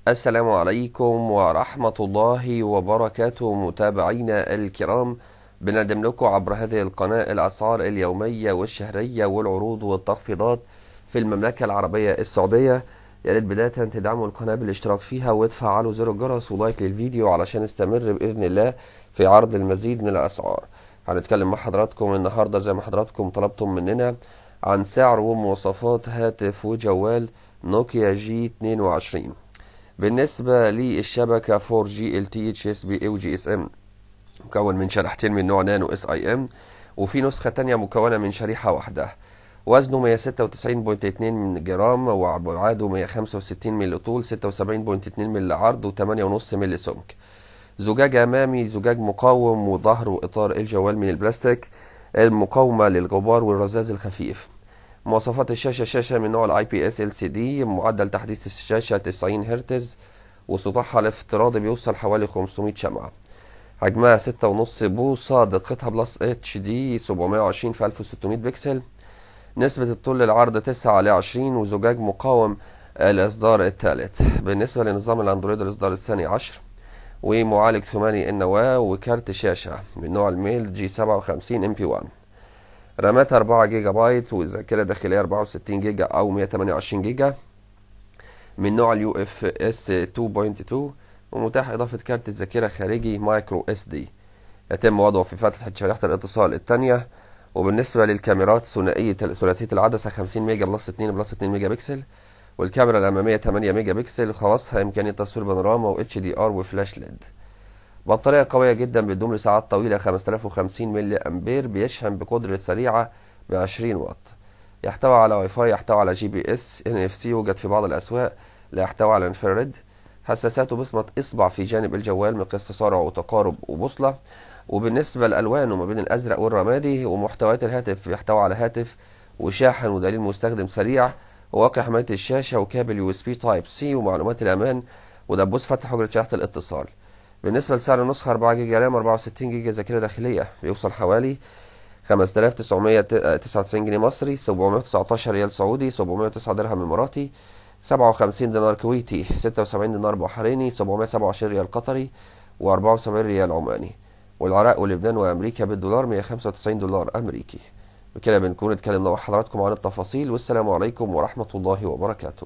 السلام عليكم ورحمة الله وبركاته متابعينا الكرام. بنقدم لكم عبر هذه القناة الأسعار اليومية والشهرية والعروض والتخفيضات في المملكة العربية السعودية. يا ريت بداية تدعموا القناة بالاشتراك فيها وتفعلوا زر الجرس ولايك للفيديو علشان نستمر بإذن الله في عرض المزيد من الأسعار. هنتكلم مع حضراتكم النهاردة زي ما حضراتكم طلبتم مننا عن سعر ومواصفات هاتف وجوال نوكيا جي 22. بالنسبة للشبكة 4G LTE HSBA و GSM مكون من شريحتين من نوع نانو SIM، وفي نسخة تانية مكونة من شريحة واحدة. وزنه 196.2 جرام وابعاده 165 مللي طول، 76.2 مللي عرض و8.5 مللي سمك. زجاج أمامي زجاج مقاوم، وظهر وإطار الجوال من البلاستيك المقاومة للغبار والرذاذ الخفيف. مواصفات الشاشة: شاشة من نوع ال IPS LCD، معدل تحديث الشاشة 90 هرتز، وسطوحها الافتراضي بيوصل حوالي 500 شمعة. حجمها 6.5 بوصة، دقتها بلس HD 720 في 1600 بكسل. نسبة الطول للعرض 9:20، وزجاج مقاوم الإصدار الثالث. بالنسبة لنظام الأندرويد الإصدار الثاني 10، ومعالج ثماني النواة، وكارت شاشة من نوع الميل G57 MP1. رامات 4 جيجا بايت، وذاكرة داخلية 64 جيجا أو 128 جيجا من نوع UFS 2.2، ومتاح إضافة كارت الذاكرة خارجي مايكرو SD. يتم وضعه في فتحة شريحة الاتصال الثانية. وبالنسبة للكاميرات ثلاثية العدسة 50 ميجا بلس 2 بلس 2 ميجا بكسل، والكاميرا الأمامية 8 ميجا بكسل، خواصها إمكانية تصوير بانوراما و HDR وفلاش LED. بطارية قوية جدا بتدوم لساعات طويلة 5050 ملي أمبير، بيشحن بقدرة سريعة ب20 واط. يحتوي على واي فاي، يحتوي على GPS NFC يوجد في بعض الأسواق، لا يحتوي على انفراريد. حساسات وبصمة إصبع في جانب الجوال، مقياس تسارع وتقارب وبوصلة. وبالنسبة لألوانه ما بين الأزرق والرمادي. ومحتويات الهاتف: يحتوي على هاتف وشاحن ودليل مستخدم سريع، وواقي حماية الشاشة، وكابل USB Type C، ومعلومات الأمان، ودبوس فتح حجرة شاشة الاتصال. بالنسبة لسعر النسخة: 4 جيجا رام، 64 جيجا ذاكرة داخلية، بيوصل حوالي 5999 جنيه مصري، 719 ريال سعودي، 709 درهم إماراتي، 57 دينار كويتي، 76 دينار بحريني، 727 ريال قطري، و74 ريال عماني. والعراق ولبنان وأمريكا بالدولار 195 دولار أمريكي. بكده بنكون اتكلمنا مع حضراتكم عن التفاصيل، والسلام عليكم ورحمة الله وبركاته.